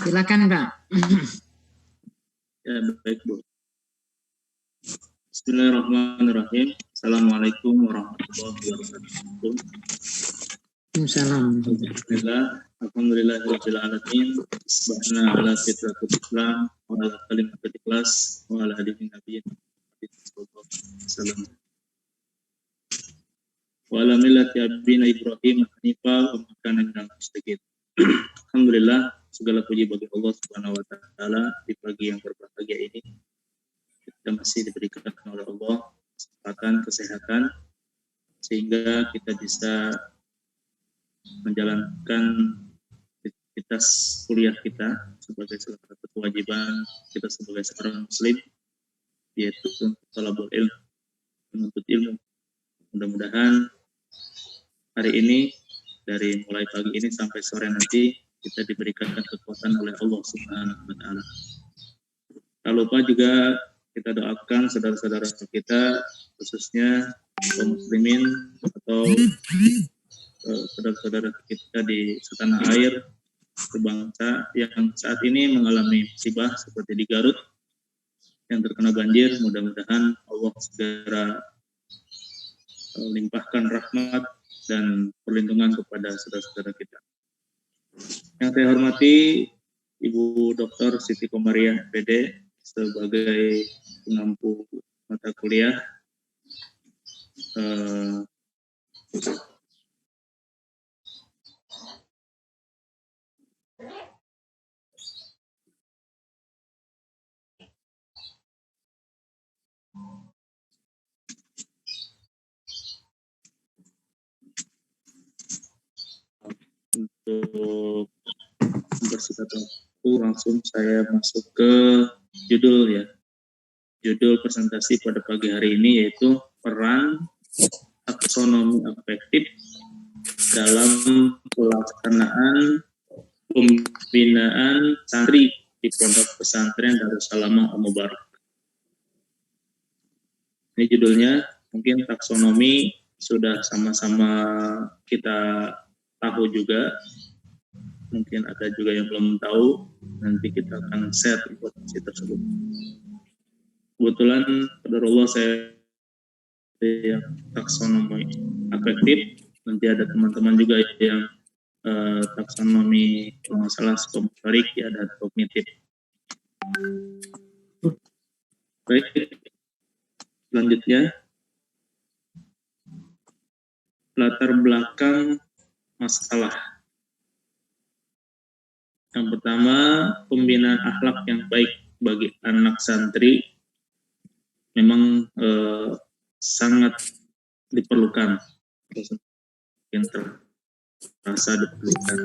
Silakan Pak. Ya, baik Bu. Bismillahirrahmanirrahim. Assalamualaikum warahmatullahi wabarakatuh. Waalaikumsalam. Alhamdulillahirabbil alamin. Subhana ala fitratul Islam wa ala kalimatul ikhlas wa ala hadirin nabiyyin sallallahu alaihi wasallam. Wa ala millati abina Ibrahim hanifah wa ma kana minal musyrikin. Alhamdulillah, segala puji bagi Allah Subhanahu wa taala di pagi yang berbahagia ini. Kita masih diberikan oleh Allah kesehatan sehingga kita bisa menjalankan aktivitas kuliah kita sebagai salah satu kewajiban kita sebagai seorang muslim, yaitu thalabul ilm, menuntut ilmu. Mudah-mudahan hari ini dari mulai pagi ini sampai sore nanti kita diberikan kekuatan oleh Allah Subhanahu wa taala. Tak lupa juga kita doakan saudara-saudara kita, khususnya kaum muslimin atau saudara-saudara kita di setanah air, sebangsa yang saat ini mengalami musibah seperti di Garut yang terkena banjir. Mudah-mudahan Allah segera limpahkan rahmat dan perlindungan kepada saudara-saudara kita. Yang saya hormati Ibu Dr. Siti Komariah PD sebagai pengampu mata kuliah untuk bersifat waktu, langsung saya masuk ke judul ya. Judul presentasi pada pagi hari ini yaitu peran taksonomi afektif dalam pelaksanaan pembinaan santri di Pondok Pesantren Darussalamah Al-Mubarak. Ini judulnya, mungkin taksonomi sudah sama-sama kita tahu juga. Mungkin ada juga yang belum tahu, nanti kita akan share informasi tersebut. Kebetulan qadarullah saya yang taksonomi afektif, nanti ada teman-teman juga yang taksonomi kalau nggak salah skomotorik ya, dan kognitif. Baik, selanjutnya latar belakang masalah. Yang pertama, pembinaan akhlak yang baik bagi anak santri memang sangat diperlukan, yang terasa diperlukan.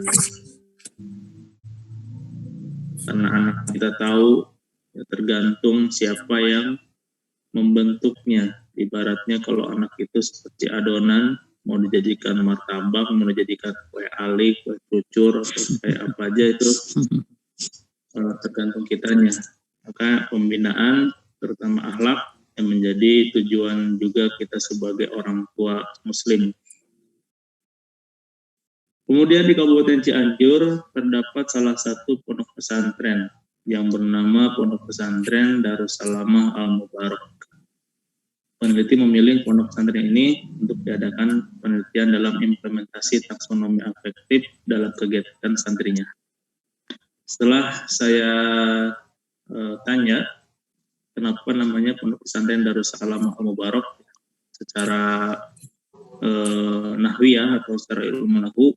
Karena anak kita tahu ya, tergantung siapa yang membentuknya. Ibaratnya kalau anak itu seperti adonan, mau dijadikan martabak, mau dijadikan kue alik, kue cucur, atau kayak apa aja itu tergantung kitanya. Maka pembinaan terutama akhlak yang menjadi tujuan juga kita sebagai orang tua muslim. Kemudian di Kabupaten Cianjur terdapat salah satu pondok pesantren yang bernama Pondok Pesantren Darussalamah Al-Mubarak. Peneliti memilih pondok pesantren ini untuk diadakan penelitian dalam implementasi taksonomi afektif dalam kegiatan santrinya. Setelah saya tanya kenapa namanya Pondok Pesantren Darussalamah Al-Mubarak secara nahwiyah atau secara ilmu nahwu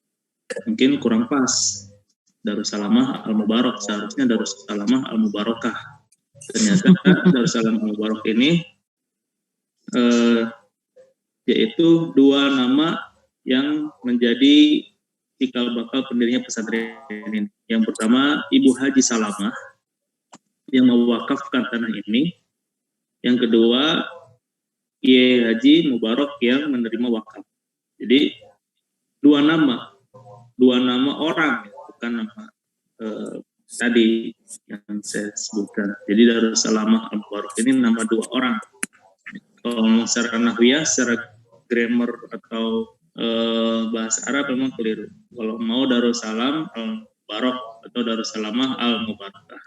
mungkin kurang pas. Darussalamah Al-Mubarak, seharusnya Darussalamah Al-Mubarakah. Ternyata Darussalamah Al-Mubarak ini yaitu dua nama yang menjadi cikal bakal pendirinya pesantren ini. Yang pertama Ibu Haji Salamah yang mewakafkan tanah ini. Yang kedua Kiai Haji Mubarak yang menerima wakaf. Jadi dua nama orang, bukan nama tadi yang saya sebutkan. Jadi Darussalamah Al-Mubarak ini nama dua orang. Kalau secara nahwiyah, secara grammar atau bahasa Arab memang keliru. Kalau mau Darussalam Al-Mubarak atau Darussalamah Al-Mubarakah.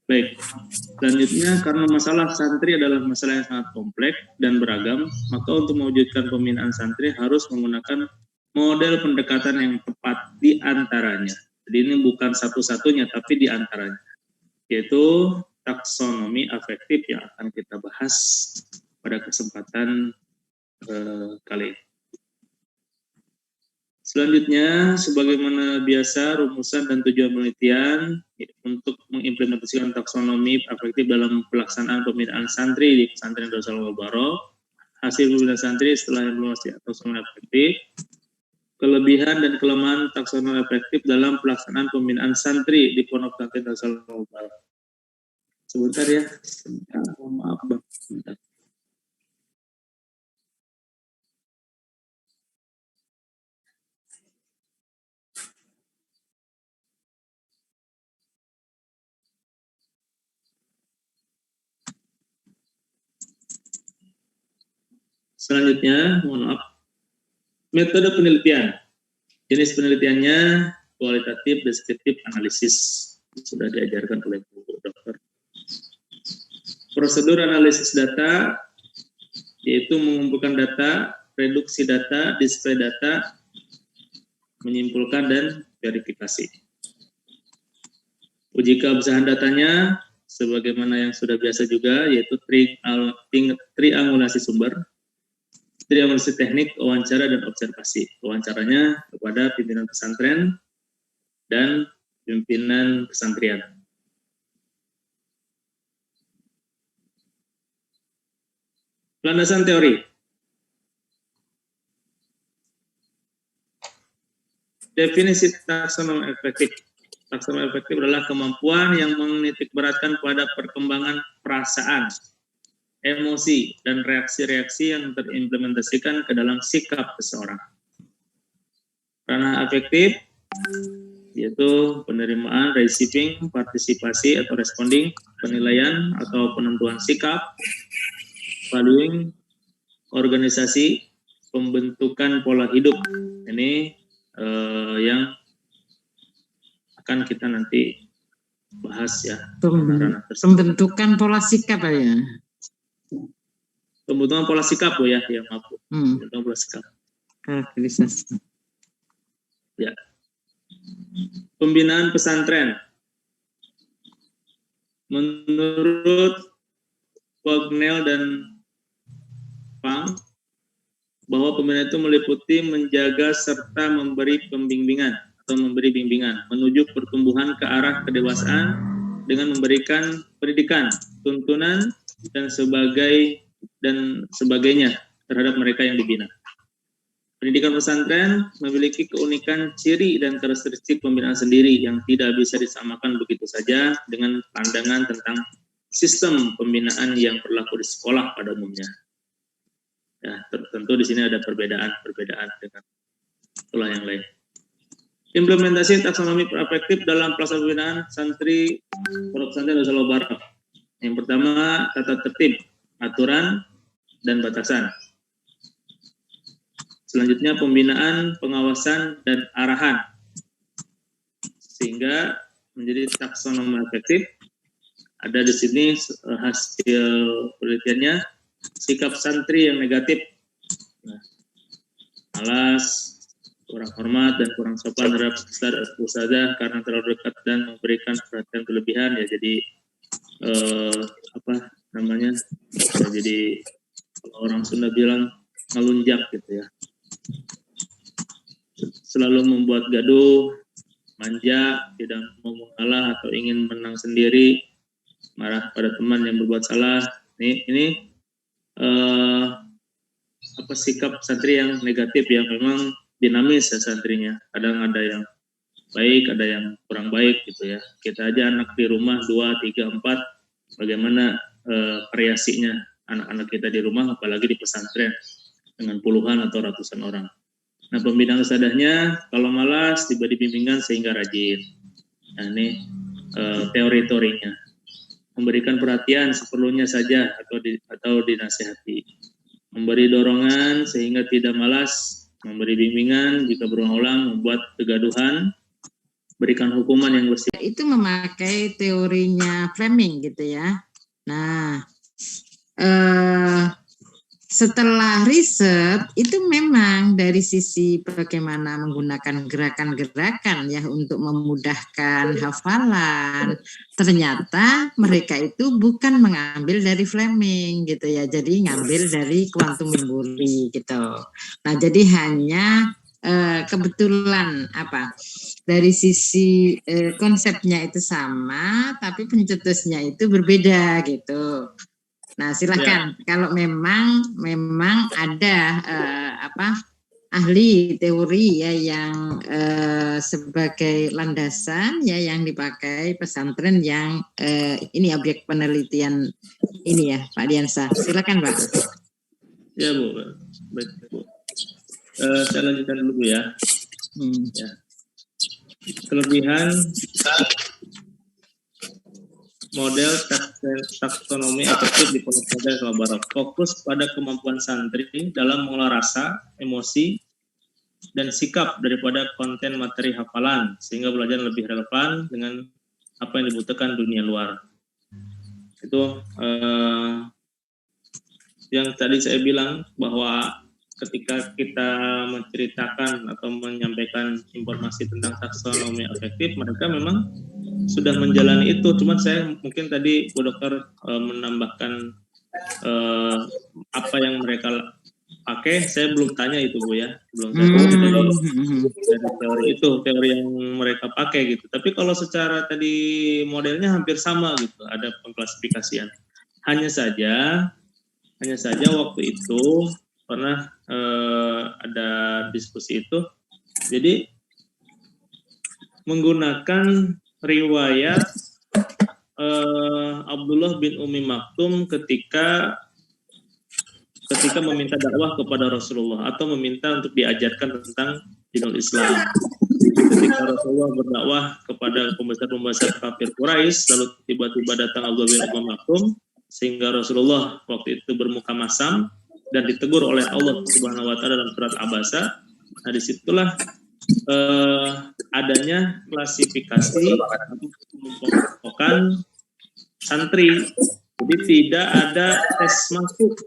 Baik, selanjutnya karena masalah santri adalah masalah yang sangat kompleks dan beragam, maka untuk mewujudkan pembinaan santri harus menggunakan model pendekatan yang tepat di antaranya. Jadi ini bukan satu-satunya, tapi di antaranya, yaitu taksonomi afektif yang akan kita bahas pada kesempatan kali ini. Selanjutnya, sebagaimana biasa, rumusan dan tujuan penelitian untuk mengimplementasikan taksonomi afektif dalam pelaksanaan pembinaan santri di pesantren Darussalamah Al-Mubarakah. Hasil pembinaan santri setelah implementasi taksonomi afektif, kelebihan dan kelemahan taksonomi afektif dalam pelaksanaan pembinaan santri di pondok pesantren Darussalamah Al-Mubarakah. Sebentar ya, sebentar, maaf Bang, sebentar. Selanjutnya, mohon maaf, metode penelitian. Jenis penelitiannya kualitatif, deskriptif, analisis. Sudah diajarkan oleh Bu Dokter. Prosedur analisis data yaitu mengumpulkan data, reduksi data, display data, menyimpulkan dan verifikasi. Uji keabsahan datanya sebagaimana yang sudah biasa juga, yaitu triangulasi sumber, triangulasi teknik, wawancara dan observasi. Wawancaranya kepada pimpinan pesantren dan pimpinan pesantren. Landasan teori. Definisi taksonomi efektif. Taksonomi efektif adalah kemampuan yang menitikberatkan pada perkembangan perasaan, emosi, dan reaksi-reaksi yang terimplementasikan ke dalam sikap seseorang. Ranah afektif yaitu penerimaan, receiving, partisipasi atau responding, penilaian atau penentuan sikap, valuing, organisasi, pembentukan pola hidup. Ini yang akan kita nanti bahas ya. Pembentukan pola sikap ya. Pembentukan pola sikap Bu ya, maaf Bu. Pembentukan pola sikap. Karakterisasi. Ya. Pembinaan pesantren. Menurut Wagnell dan Pang, bahwa pembinaan itu meliputi menjaga serta memberi pembimbingan atau memberi bimbingan menuju pertumbuhan ke arah kedewasaan dengan memberikan pendidikan, tuntunan dan sebagainya terhadap mereka yang dibina. Pendidikan pesantren memiliki keunikan, ciri dan karakteristik pembinaan sendiri yang tidak bisa disamakan begitu saja dengan pandangan tentang sistem pembinaan yang berlaku di sekolah pada umumnya. Ya, tentu di sini ada perbedaan dengan sekolah yang lain. Implementasi taksonomi afektif dalam pelaksanaan pembinaan santri pondok pesantren Darussalamah Al-Mubarakah. Yang pertama, tata tertib, aturan, dan batasan. Selanjutnya, pembinaan, pengawasan, dan arahan. Sehingga menjadi taksonomi afektif. Ada di sini hasil penelitiannya, sikap santri yang negatif. Malas, kurang hormat dan kurang sopan terhadap ustadzah karena terlalu dekat dan memberikan perhatian berlebihan ya, jadi jadi kalau orang Sunda bilang ngelunjak gitu ya, selalu membuat gaduh, manja, tidak mau mengalah atau ingin menang sendiri, marah pada teman yang berbuat salah. Ini sikap santri yang negatif yang memang dinamis ya santrinya. Kadang ada yang baik, ada yang kurang baik gitu ya. Kita aja anak di rumah 2, 3, 4, bagaimana variasinya anak-anak kita di rumah, apalagi di pesantren dengan puluhan atau ratusan orang. Nah, pembinaan ustadzahnya kalau malas diberi bimbingan sehingga rajin. Nah, ini teori-teorinya. Memberikan perhatian seperlunya saja atau dinasihati. Memberi dorongan sehingga tidak malas. Memberi bimbingan jika berulang-ulang membuat kegaduhan, berikan hukuman yang bersih. Itu memakai teorinya Fleming gitu ya. Nah, setelah riset itu memang dari sisi bagaimana menggunakan gerakan-gerakan ya untuk memudahkan hafalan, ternyata mereka itu bukan mengambil dari Fleming gitu ya, jadi ngambil dari Quantum Memory gitu. Nah, jadi hanya kebetulan dari sisi konsepnya itu sama, tapi pencetusnya itu berbeda gitu. Nah, silakan kalau memang ada ahli teori ya yang sebagai landasan ya yang dipakai pesantren yang ini objek penelitian ini ya Pak Diansa. Silakan Pak. Ya Bu, baik Bu. Saya lanjutkan dulu Bu ya. Ya. Kelebihan model taksonomi efektif di Pondok Pesantren Jawa Barat fokus pada kemampuan santri dalam mengolah rasa, emosi, dan sikap daripada konten materi hafalan sehingga belajar lebih relevan dengan apa yang dibutuhkan dunia luar. Itu yang tadi saya bilang bahwa ketika kita menceritakan atau menyampaikan informasi tentang taksonomi efektif, mereka memang sudah menjalani itu. Cuman saya mungkin tadi Bu Dokter menambahkan apa yang mereka pakai. Saya belum tanya itu Bu ya, belum saya tanya dari teori yang mereka pakai gitu. Tapi kalau secara tadi modelnya hampir sama gitu, ada pengklasifikasian. Hanya saja waktu itu pernah ada diskusi itu, jadi menggunakan riwayat Abdullah bin Umi Maktum ketika meminta dakwah kepada Rasulullah atau meminta untuk diajarkan tentang dinul Islam. Ketika Rasulullah berdakwah kepada pembesar-pembesar kafir Quraisy, lalu tiba-tiba datang Abdullah bin Umi Maktum, sehingga Rasulullah waktu itu bermuka masam dan ditegur oleh Allah Subhanahu wa taala dalam surat Abasa. Nah, disitulah adanya klasifikasi pengelompokan santri. Jadi tidak ada tes masuk,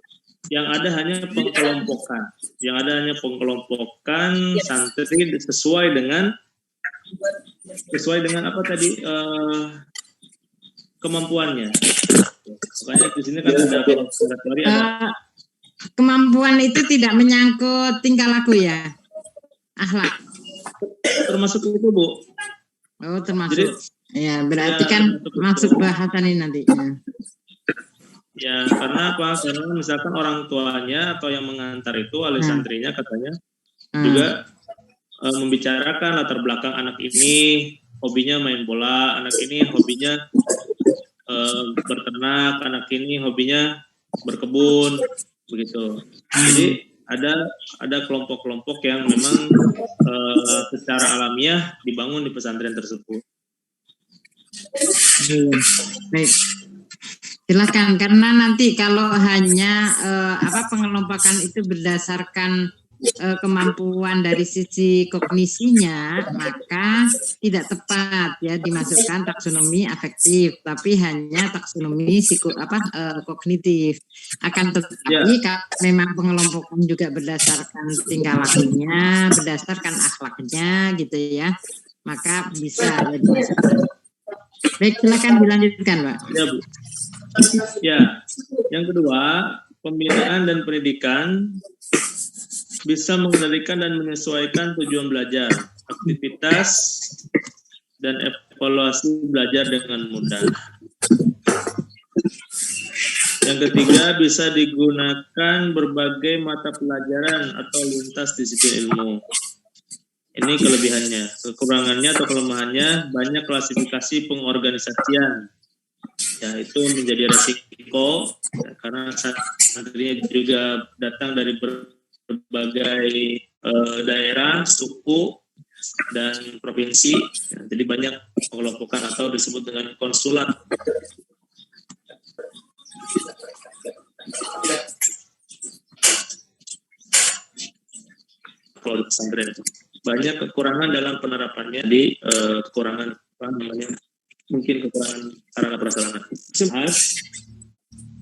yang ada hanya pengkelompokan. Yang ada hanya pengkelompokan santri sesuai dengan apa tadi kemampuannya. Makanya di sini kan ada teori kemampuan itu tidak menyangkut tingkah laku ya, akhlak. Termasuk itu Bu. Oh termasuk. Jadi, ya berarti ya, kan masuk bahasan ini nanti. Ya karena apa? Karena misalkan orang tuanya atau yang mengantar itu wali santrinya katanya juga membicarakan latar belakang anak ini, hobinya main bola, anak ini hobinya berternak, anak ini hobinya berkebun, begitu. Jadi ada kelompok-kelompok yang memang secara alamiah dibangun di pesantren tersebut. Baik. Silakan, karena nanti kalau hanya pengelompokan itu berdasarkan kemampuan dari sisi kognisinya, maka tidak tepat ya dimasukkan taksonomi afektif, tapi hanya taksonomi kognitif. Akan tetapi kalau memang pengelompokan juga berdasarkan tingkah lakunya, berdasarkan akhlaknya gitu ya, maka bisa ya dimasukkan. Baik, silakan dilanjutkan, Pak. Ya, Bu. Ya, yang kedua, pembinaan dan pendidikan bisa mengendalikan dan menyesuaikan tujuan belajar, aktivitas, dan evaluasi belajar dengan mudah. Yang ketiga, bisa digunakan berbagai mata pelajaran atau lintas disiplin ilmu. Ini kelebihannya. Kekurangannya atau kelemahannya, banyak klasifikasi pengorganisasian. Ya, itu menjadi resiko ya, karena santrinya juga datang dari berbagai daerah, suku, dan provinsi. Ya, jadi banyak pengelompokan atau disebut dengan konsulat. Kalau di pesantren itu. banyak kekurangan dalam penerapannya di kekurangan apa namanya, mungkin kekurangan sarana prasarana.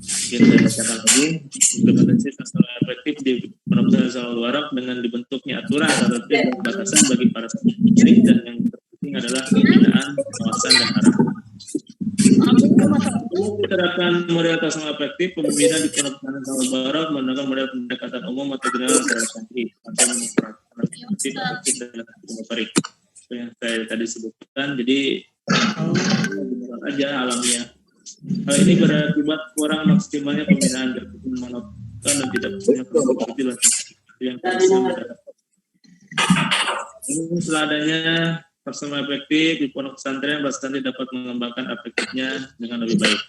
Yang saya bacakan tadi, implementasi nasional efektif di Pondok Pesantren Al-Mubarak dengan dibentuknya aturan tertentu dan batasan bagi para santri, dan yang terpenting adalah pembinaan, pengawasan dan arahan. Untuk diterapkan model nasional efektif, pembinaan di Pondok Pesantren Al-Mubarak menggunakan model pendekatan umum atau general terhadap santri atau memperhatikan prinsip efektif dan motorik. Yang saya tadi sebutkan, jadi beneran aja alamiah. Hal ini berakibat kurang maksimalnya pembinaan monoton dan tidak punya keberhasilan yang harusnya mendapat. Setelah adanya nasional efektif di pondok pesantren, santri dapat mengembangkan efektifnya dengan lebih baik.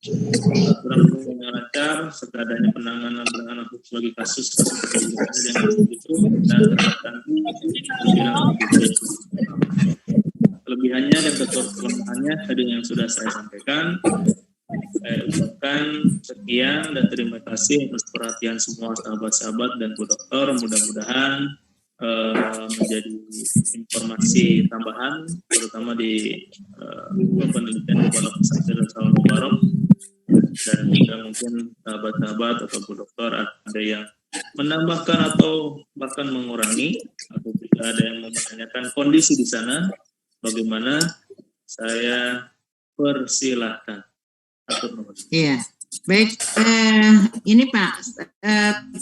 Aturan yang lancar serta adanya penanganan sebagai kasus yang itu dan kelebihannya dan kekurangannya tadi yang sudah saya sampaikan. Saya ucapkan sekian dan terima kasih atas perhatian semua sahabat-sahabat dan Bu Dokter. Mudah-mudahan menjadi informasi tambahan, terutama di penelitian di Pondok Pesantren Al-Mubarak, dan juga mungkin sahabat-sahabat atau Bu Dokter ada yang menambahkan atau bahkan mengurangi, atau jika ada yang mempertanyakan kondisi di sana, bagaimana, saya persilahkan. Iya, baik. Ini Pak,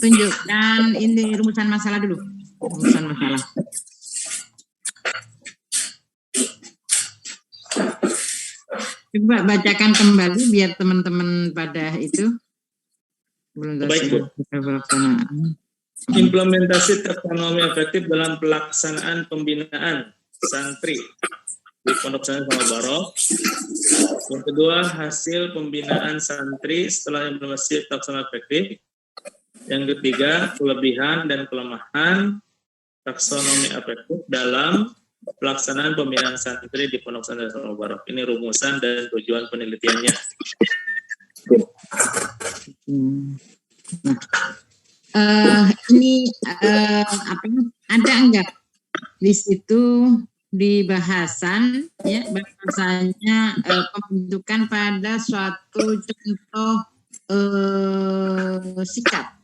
tunjukkan ini rumusan masalah dulu. Rumusan masalah. Coba bacakan kembali biar teman-teman pada itu. Baik, Bu. Implementasi taksonomi efektif dalam pelaksanaan pembinaan santri di Pondok Pesantren Al-Mubarak. Yang kedua, hasil pembinaan santri setelah implementasi taksonomi efektif. Yang ketiga, kelebihan dan kelemahan taksonomi efektif dalam pelaksanaan pembinaan santri di Pondok Pesantren Al-Mubarak. Ini rumusan dan tujuan penelitiannya. Ini ada enggak di situ di bahasan, ya, bahasanya pembentukan pada suatu contoh sikap.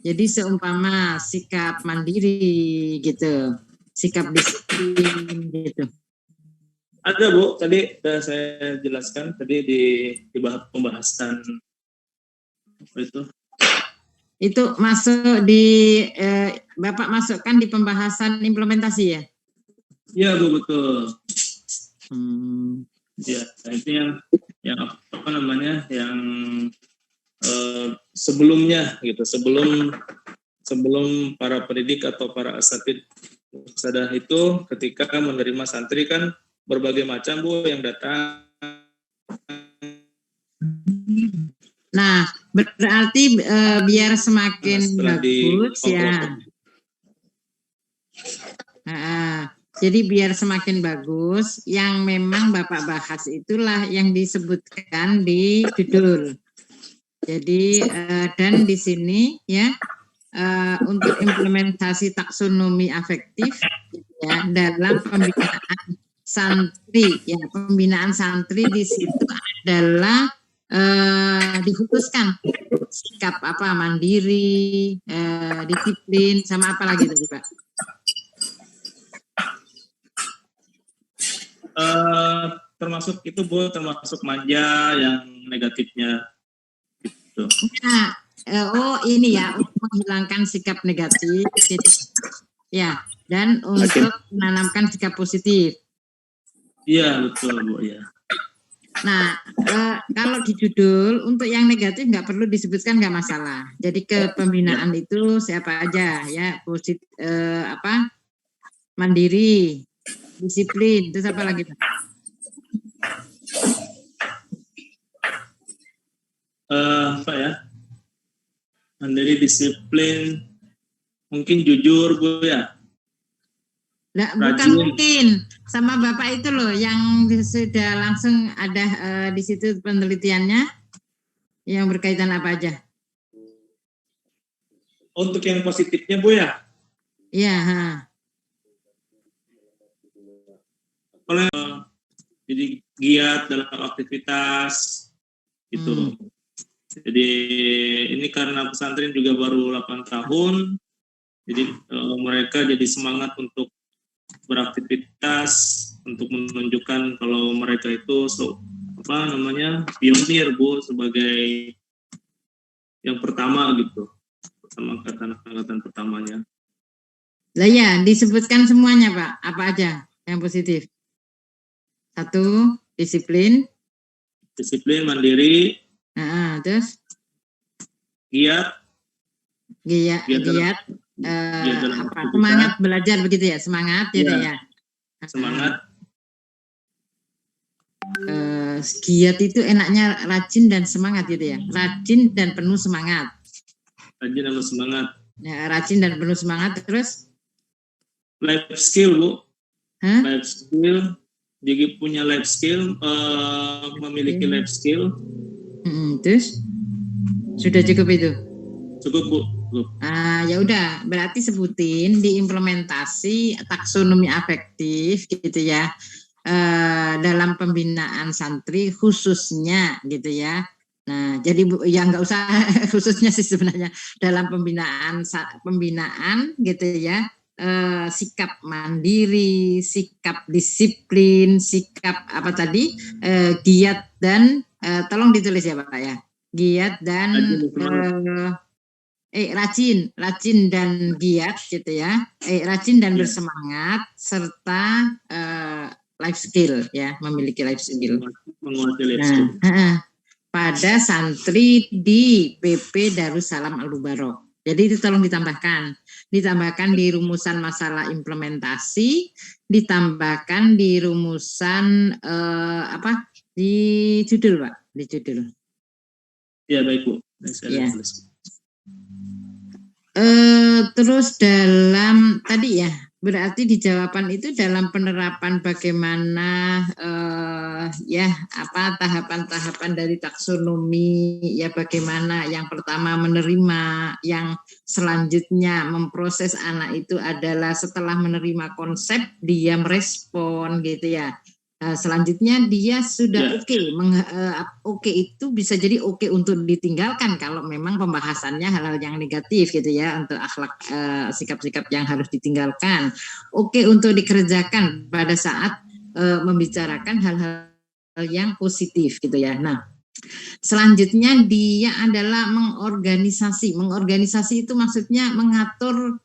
Jadi seumpama sikap mandiri gitu, sikap disiplin gitu. Ada, Bu, tadi sudah saya jelaskan tadi di pembahasan itu. Itu masuk di Bapak masukkan di pembahasan implementasi ya? Iya, Bu, betul. Ya, itu yang apa namanya, yang sebelumnya gitu, sebelum para pendidik atau para asatid musadah itu ketika menerima santri kan berbagai macam, Bu, yang datang. Nah, berarti biar semakin bagus ya. Jadi biar semakin bagus, yang memang Bapak bahas itulah yang disebutkan di judul. Jadi dan di sini ya untuk implementasi taksonomi afektif ya dalam pembinaan santri ya, pembinaan santri di situ adalah dikhususkan sikap apa, mandiri, disiplin, sama apa lagi tadi Pak? Termasuk itu, Bu, termasuk manja yang negatifnya gitu. Nah, ini ya, untuk menghilangkan sikap negatif gitu. Ya, dan untuk menanamkan sikap positif. Iya, betul, Bu, ya. Nah, kalau di judul untuk yang negatif nggak perlu disebutkan, nggak masalah. Jadi ke pembinaan itu siapa aja ya, positif apa, mandiri, disiplin, terus apa lagi Pak? Apa ya? Mandiri, disiplin, mungkin jujur, Bu, ya. Nah, bukan mungkin, sama Bapak itu loh yang sudah langsung ada di situ penelitiannya yang berkaitan apa aja? Untuk yang positifnya, Bu, ya? Iya. Jadi giat dalam aktivitas gitu. Jadi ini karena pesantren juga baru 8 tahun, jadi mereka jadi semangat untuk beraktivitas, untuk menunjukkan kalau mereka itu pionir Bu, sebagai yang pertama gitu, pertama angkatan pertamanya. Lah ya, disebutkan semuanya Pak, apa aja yang positif? 1, disiplin. Disiplin, mandiri. Terus? Giat. Semangat belajar begitu ya, semangat ya, ya. Semangat. Giat itu enaknya rajin dan semangat gitu ya, rajin dan penuh semangat. Rajin dan penuh semangat. Ya, rajin dan penuh semangat. Terus? Life skill Bu. Life skill. Jadi punya life skill, memiliki life skill. Terus sudah cukup itu? Cukup Bu. Cukup. Ya udah, berarti sebutin diimplementasi taksonomi afektif gitu ya, dalam pembinaan santri khususnya gitu ya. Nah, jadi ya nggak usah khususnya sih sebenarnya, dalam pembinaan gitu ya. Sikap mandiri, sikap disiplin, sikap apa tadi, giat dan tolong ditulis ya Pak ya, giat dan rajin dan giat gitu ya, rajin dan bersemangat serta life skill ya, memiliki life skill. Pada santri di PP Darussalam Al-Mubarok. Jadi itu tolong ditambahkan di rumusan masalah implementasi, ditambahkan di rumusan di judul Pak, di judul. Ya baik Bu. Ya. Terus dalam tadi ya, berarti di jawaban itu dalam penerapan bagaimana tahapan-tahapan dari taksonomi ya, bagaimana yang pertama menerima, yang selanjutnya memproses anak itu adalah setelah menerima konsep dia merespon gitu ya. Selanjutnya dia sudah oke itu bisa jadi oke untuk ditinggalkan kalau memang pembahasannya hal-hal yang negatif gitu ya, untuk akhlak, sikap-sikap yang harus ditinggalkan. Oke untuk dikerjakan pada saat membicarakan hal-hal yang positif gitu ya. Nah, selanjutnya dia adalah mengorganisasi. Mengorganisasi itu maksudnya mengatur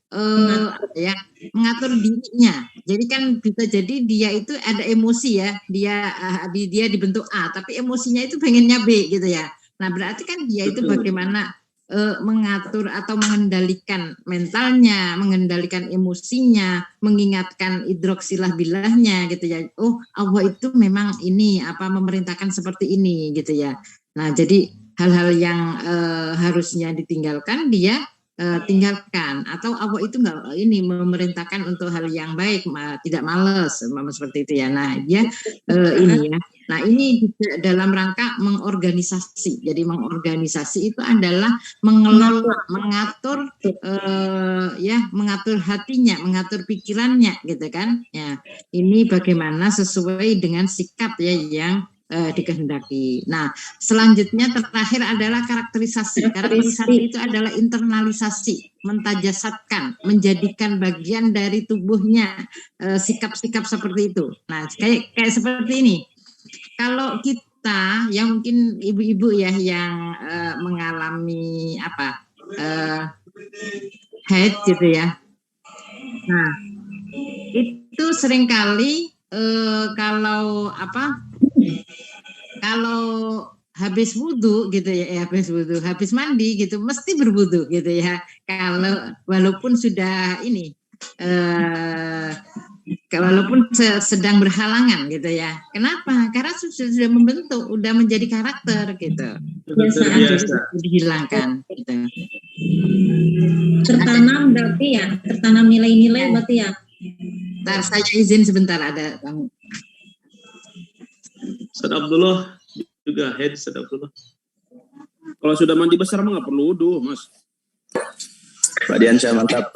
mengatur dirinya. Jadi kan bisa jadi dia itu ada emosi ya, dia dibentuk A, tapi emosinya itu pengennya B gitu ya. Nah berarti kan dia itu bagaimana mengatur atau mengendalikan mentalnya, mengendalikan emosinya, mengingatkan idroksilah bilahnya gitu ya. Oh Allah itu memang ini memerintahkan seperti ini gitu ya. Nah jadi hal-hal yang harusnya ditinggalkan dia tinggalkan, atau Allah itu nggak memerintahkan untuk hal yang baik, tidak males seperti itu ya. Nah dia ini ya. Nah ini dalam rangka mengorganisasi. Jadi mengorganisasi itu adalah mengelola, mengatur mengatur hatinya, mengatur pikirannya gitu kan. Ya ini bagaimana sesuai dengan sikap ya yang dikehendaki. Nah, selanjutnya terakhir adalah karakterisasi. Karakterisasi itu adalah internalisasi, mentajasatkan, menjadikan bagian dari tubuhnya sikap-sikap seperti itu. Nah, kayak seperti ini. Kalau kita, yang mungkin ibu-ibu ya yang mengalami haid gitu ya. Nah, itu seringkali kalau habis wudhu gitu ya, habis mandi gitu, mesti berwudhu gitu ya. Kalau walaupun sudah ini, walaupun sedang berhalangan gitu ya. Kenapa? Karena sudah membentuk, udah menjadi karakter gitu. Dihilangkan gitu. Tertanam berarti ya, tertanam nilai-nilai berarti ya. Ntar saya izin sebentar, ada Bang Ustaz Abdullah juga head, Ustaz Abdullah. Kalau sudah mandi besar mah nggak perlu wudhu, Mas. Pak Diansyah, mantap.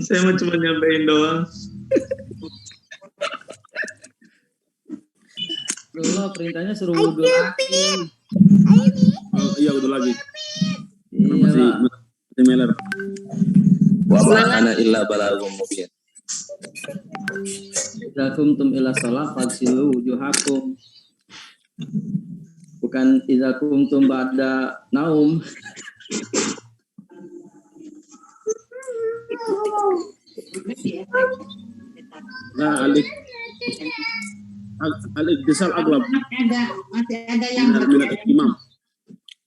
Saya mau cuma nyampein doang. Allah perintahnya suruh wudhu lagi. Oh iya wudhu lagi. Iya Masih Meler. Wa ma ana illa balaghun mubin. Idza qumtum ila shalah fagsilu wujuhakum. Bukan idza qumtum ba'da naum. Nah, alik desal aglab. Masih ada yang Minat istimam.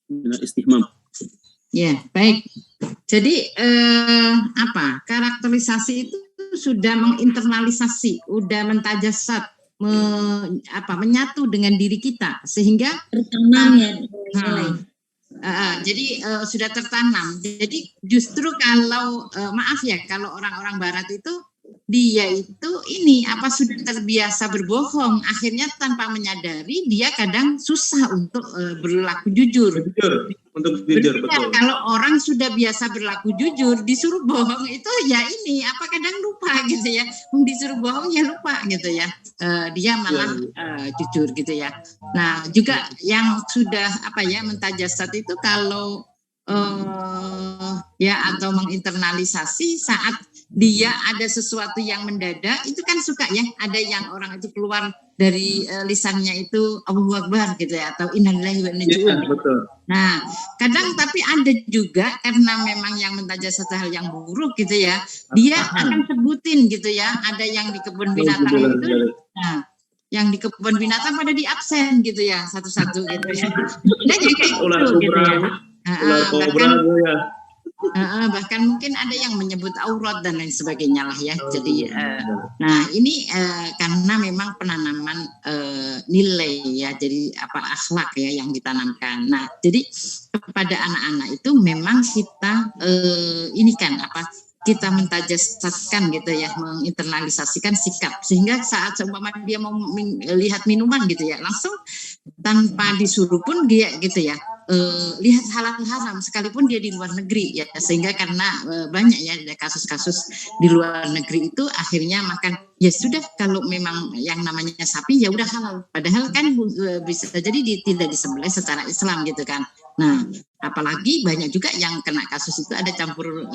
Minat istimam. ya, baik. Jadi karakterisasi itu sudah menginternalisasi, sudah mentajasat, menyatu dengan diri kita sehingga Tertanam ya nilai. jadi sudah tertanam. Jadi justru kalau maaf ya, kalau orang-orang Barat itu dia itu sudah terbiasa berbohong, akhirnya tanpa menyadari dia kadang susah untuk berlaku jujur. Untuk jujur, betul. Kalau orang sudah biasa berlaku jujur, disuruh bohong itu ya kadang lupa gitu ya. Disuruh bohong ya lupa gitu ya. Dia malah jujur gitu ya. Nah juga yang sudah mentajasat itu kalau atau menginternalisasi saat dia ada sesuatu yang mendadak itu kan suka ya, ada yang orang itu keluar dari lisannya itu Allahu Akbar gitu ya, atau innalillahi wa inna ilaihi raji'un. Betul. Nah kadang tapi ada juga karena memang yang mentajasat hal yang buruk gitu ya, dia akan sebutin gitu ya, ada yang di kebun binatang itu, nah yang di kebun binatang pada di absen gitu ya, satu-satu gitu ya. Dan kayak gitu gitu ya. Bahkan mungkin ada yang menyebut aurat dan lain sebagainya lah ya. Jadi nah ini karena memang penanaman nilai ya, jadi akhlak ya yang ditanamkan. Nah jadi kepada anak-anak itu memang kita kita mentajasatkan gitu ya, menginternalisasikan sikap sehingga saat seumpama dia mau lihat minuman gitu ya, langsung tanpa disuruh pun dia gitu ya lihat halal haram sekalipun dia di luar negeri ya, sehingga karena banyak ya ada kasus-kasus di luar negeri itu akhirnya makan ya sudah, kalau memang yang namanya sapi ya udah halal, padahal kan bisa jadi tidak disembelih secara Islam gitu kan. Nah apalagi banyak juga yang kena kasus itu ada campuran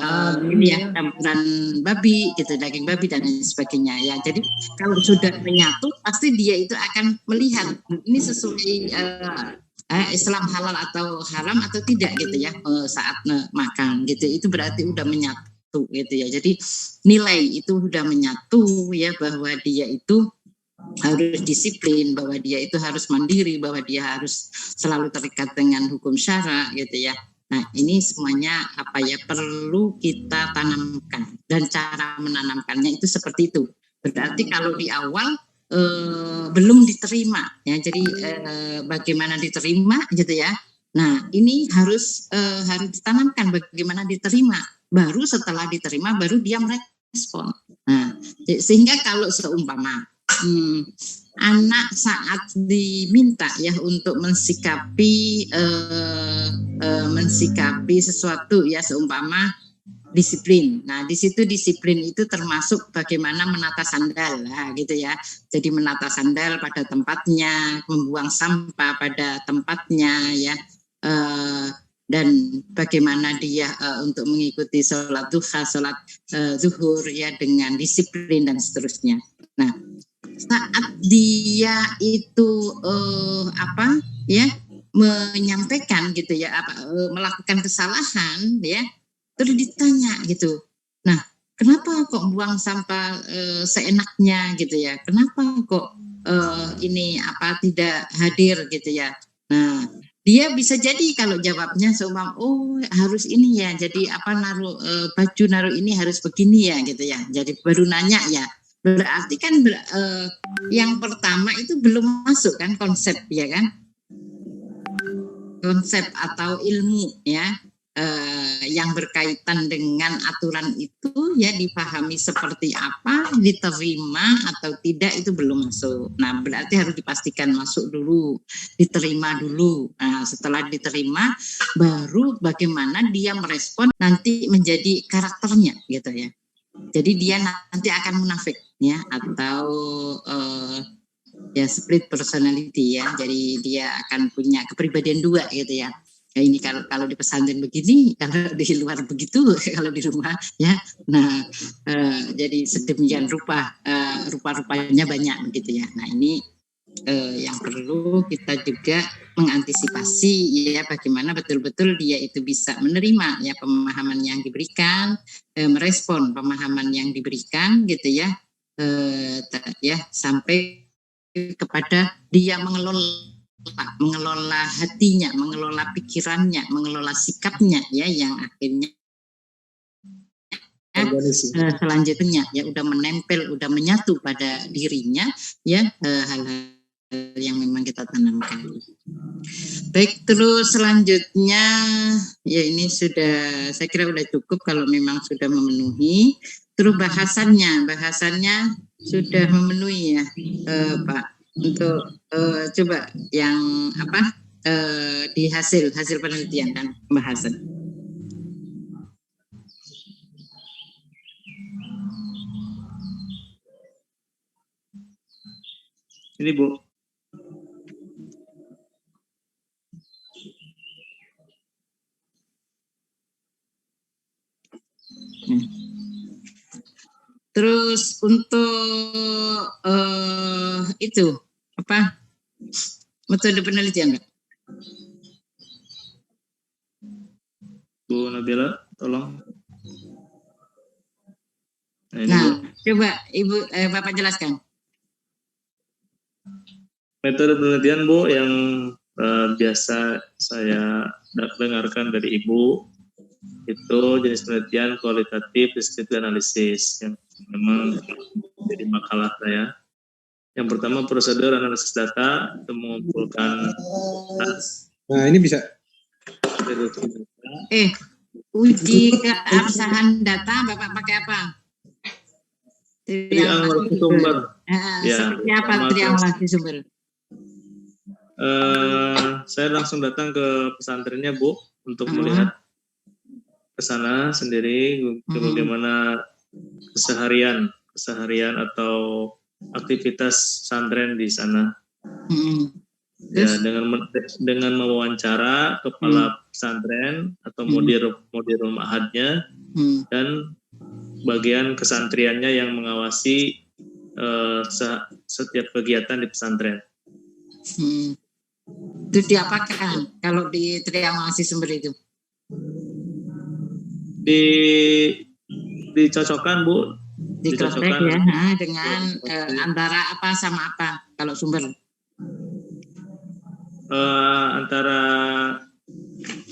babi gitu, daging babi dan lain sebagainya ya. Jadi kalau sudah menyatu pasti dia itu akan melihat ini sesuai Islam halal atau haram atau tidak gitu ya saat makan gitu, itu berarti udah menyatu gitu ya. Jadi nilai itu udah menyatu ya, bahwa dia itu harus disiplin, bahwa dia itu harus mandiri, bahwa dia harus selalu terikat dengan hukum syara gitu ya. Nah ini semuanya perlu kita tanamkan, dan cara menanamkannya itu seperti itu. Berarti kalau di awal belum diterima ya, jadi bagaimana diterima gitu ya. Nah ini harus ditanamkan bagaimana diterima, baru setelah diterima baru dia merespon. Nah sehingga kalau seumpama anak saat diminta ya untuk mensikapi sesuatu ya, seumpama disiplin. Nah, di situ disiplin itu termasuk bagaimana menata sandal, gitu ya. Jadi menata sandal pada tempatnya, membuang sampah pada tempatnya, ya. Dan bagaimana dia untuk mengikuti sholat duha, sholat zuhur, ya, dengan disiplin dan seterusnya. Nah, saat dia itu menyampaikan gitu ya, melakukan kesalahan, ya. Terus ditanya gitu, nah kenapa kok buang sampah seenaknya gitu ya, kenapa kok tidak hadir gitu ya. Nah dia bisa jadi kalau jawabnya seumpama harus ini ya, jadi naruh baju naruh ini harus begini ya gitu ya, jadi baru nanya ya, berarti kan yang pertama itu belum masuk kan konsep ya kan, konsep atau ilmu ya. yang berkaitan dengan aturan itu ya dipahami seperti apa, diterima atau tidak itu belum masuk. Nah, berarti harus dipastikan masuk dulu, diterima dulu. Nah, setelah diterima baru bagaimana dia merespon nanti menjadi karakternya gitu ya. Jadi dia nanti akan munafik ya atau ya split personality ya. Jadi dia akan punya kepribadian dua gitu ya. Ya ini kalau di pesantren begini, kalau di luar begitu, kalau di rumah ya. Nah, jadi sedemikian rupa, rupa-rupanya banyak begitu ya. Nah ini yang perlu kita juga mengantisipasi ya bagaimana betul-betul dia itu bisa menerima ya pemahaman yang diberikan, merespon pemahaman yang diberikan gitu ya, ya sampai kepada dia mengelola hatinya, mengelola pikirannya, mengelola sikapnya ya yang akhirnya selanjutnya ya udah menempel, udah menyatu pada dirinya ya hal-hal yang memang kita tanamkan. Baik, terus selanjutnya ya ini sudah saya kira sudah cukup kalau memang sudah memenuhi. Terus bahasannya sudah memenuhi ya Pak. Untuk coba yang apa di hasil penelitian dan pembahasan. Ini Bu. Terus untuk itu apa metode penelitian, Pak? Bu Nabila, tolong. Nah, coba Ibu Bapak jelaskan. Metode penelitian Bu yang biasa saya dengarkan dari Ibu itu jenis penelitian kualitatif deskriptif analisis yang memang jadi makalah saya. Yang pertama prosedur analisis data itu mengumpulkan Nah ini bisa uji keabsahan data Bapak pakai apa? Triangulasi sumber. Seperti apa triangulasi sumber? Saya langsung datang ke pesantrennya Bu untuk melihat ke sana sendiri bagaimana keseharian atau aktivitas pesantren di sana. Ya, dengan mewawancara kepala pesantren atau mudir ma'hadnya dan bagian kesantriannya yang mengawasi setiap kegiatan di pesantren. Itu diapakan kalau di triangulasi sumber itu? Dicocokkan Bu, dicocokkan ya dengan antara apa sama apa kalau sumber? Antara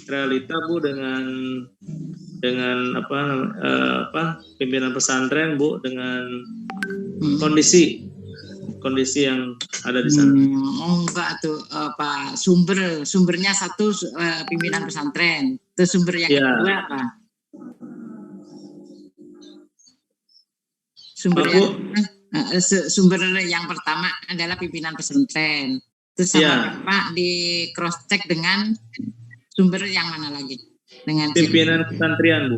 realita Bu dengan pimpinan pesantren Bu dengan kondisi yang ada di sana. Enggak tuh sumbernya satu pimpinan pesantren, terus sumber yang kedua apa? Sumber yang pertama adalah pimpinan pesantren. Terus sama Pak di cross check dengan sumber yang mana lagi? Dengan pimpinan kesantrian Bu,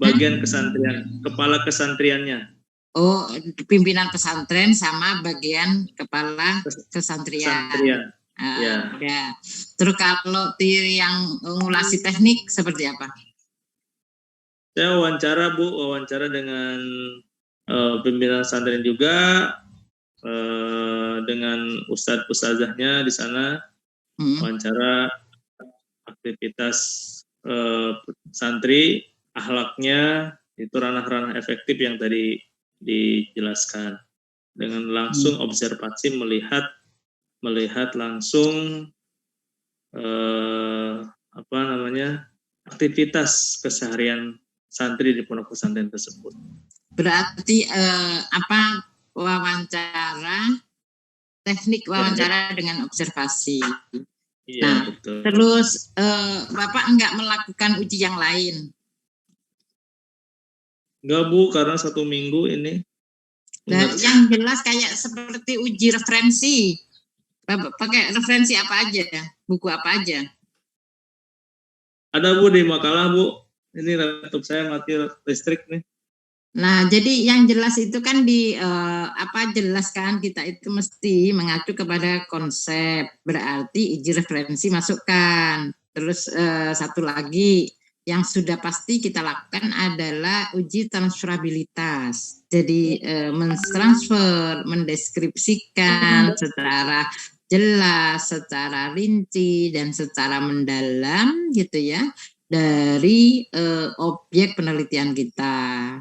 bagian kesantrian, kepala kesantriannya. Oh, pimpinan pesantren sama bagian kepala kesantrian. Ya. Terus kalau yang ngulasi teknik seperti apa? Saya wawancara dengan pimpinan pesantren juga, dengan ustadzahnya di sana, wawancara aktivitas santri, akhlaknya, itu ranah-ranah efektif yang tadi dijelaskan, dengan langsung observasi melihat langsung aktivitas keseharian santri di pondok pesantren tersebut. Berarti teknik wawancara dengan observasi. Iya, Nah, betul. terus Bapak enggak melakukan uji yang lain? Enggak Bu, karena 1 minggu ini. Nah, yang jelas kayak seperti uji referensi. Bapak pakai referensi apa aja? Buku apa aja? Ada Bu di makalah Bu. Ini laptop saya mati listrik nih. Nah, jadi yang jelas itu kan jelaskan kita itu mesti mengacu kepada konsep. Berarti uji referensi masukkan. Terus satu lagi yang sudah pasti kita lakukan adalah uji transferabilitas. Jadi mentransfer, mendeskripsikan secara jelas, secara rinci dan secara mendalam gitu ya dari objek penelitian kita.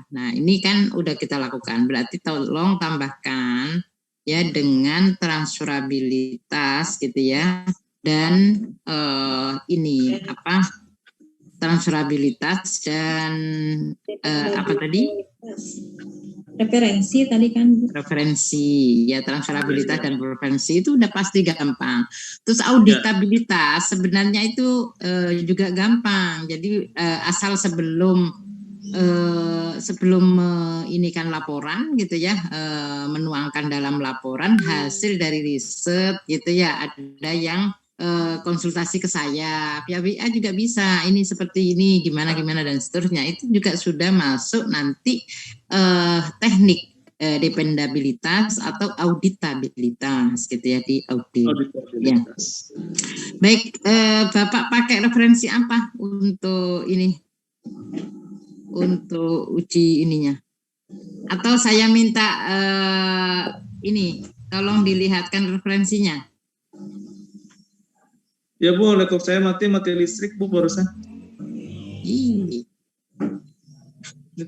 Nah, ini kan udah kita lakukan. Berarti tolong tambahkan ya dengan transferabilitas gitu ya. Dan ini apa? Transferabilitas dan apa tadi? Referensi tadi kan. Referensi ya, transferabilitas dan referensi itu udah pasti gampang. Terus auditabilitas sebenarnya itu juga gampang. Jadi asal sebelum ini kan laporan gitu ya, menuangkan dalam laporan hasil dari riset gitu ya, ada yang konsultasi ke saya via WA juga bisa, ini seperti ini gimana dan seterusnya, itu juga sudah masuk nanti teknik dependabilitas atau auditabilitas gitu ya, di audit. Ya. Baik, Bapak pakai referensi apa untuk ini, untuk uji ininya? Atau saya minta ini tolong dilihatkan referensinya. Ya Bu, laptop saya mati listrik Bu barusan. Ini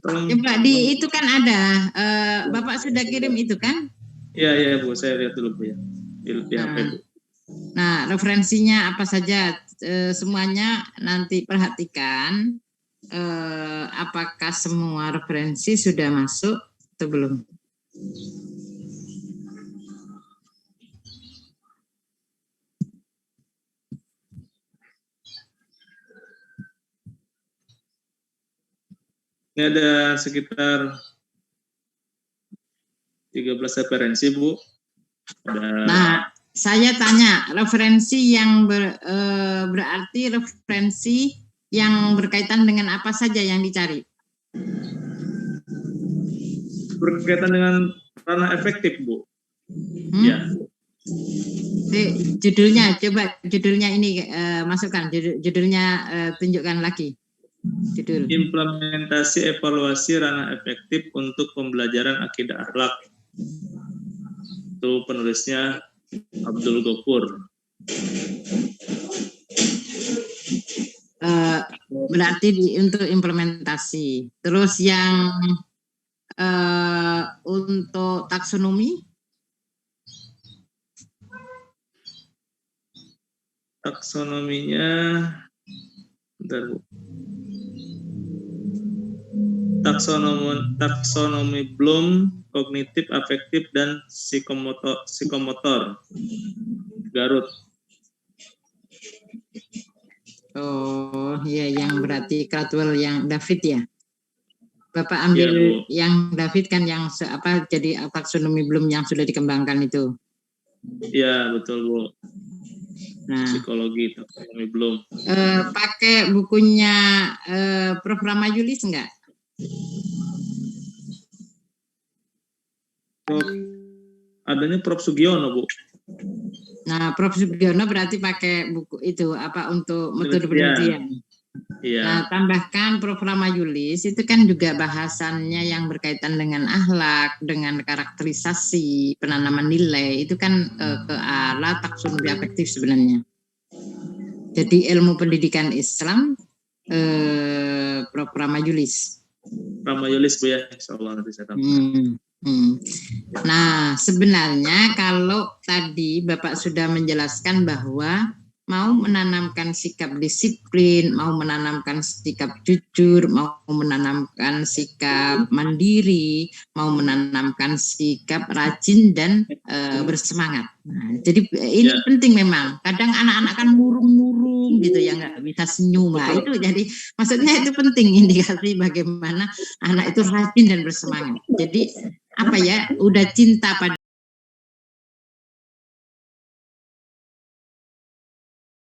tolong. Coba di itu kan ada, Bapak sudah kirim itu kan? Iya Bu, saya lihat dulu Bu ya. Di HP Bu. Nah, referensinya apa saja? Semuanya nanti perhatikan apakah semua referensi sudah masuk atau belum. Ini ada sekitar 13 referensi Bu. Nah, saya tanya referensi yang berarti referensi yang berkaitan dengan apa saja yang dicari? Berkaitan dengan ranah efektif Bu. Ya. Judulnya, coba judulnya ini masukkan, judulnya tunjukkan lagi. Judul. Implementasi evaluasi ranah efektif untuk pembelajaran akidah akhlak. Itu penulisnya Abdul Ghafur. Berarti untuk implementasi. Terus yang untuk taksonomi? Taksonominya, bentar Bu. Taksonomi Bloom, kognitif, afektif, dan psikomotor. Garut. Oh, ya, yang berarti Caldwell yang David ya. Bapak ambil yang David kan yang jadi taksonomi Bloom yang sudah dikembangkan itu. Iya, betul Bu. Nah, psikologi taksonomi Bloom. Pakai bukunya Prof. Ramayulis enggak? Adanya Prof. Sugiono Bu. Nah, Prof. Sugiono berarti pakai buku itu untuk metode penelitian. Iya. Nah, tambahkan Prof. Ramayulis itu kan juga bahasannya yang berkaitan dengan akhlak, dengan karakterisasi, penanaman nilai, itu kan ke arah taksonomi afektif sebenarnya. Jadi ilmu pendidikan Islam Prof. Ramayulis. Ramayulis Bu ya, insyaallah nanti saya tahu. Nah, sebenarnya kalau tadi Bapak sudah menjelaskan bahwa mau menanamkan sikap disiplin, mau menanamkan sikap jujur, mau menanamkan sikap mandiri, mau menanamkan sikap rajin dan bersemangat. Nah, jadi ini penting memang. Kadang anak-anak kan murung-murung gitu ya, nggak bisa senyum. Nah, itu jadi maksudnya itu penting indikasi bagaimana anak itu rajin dan bersemangat. Jadi apa ya, udah cinta pada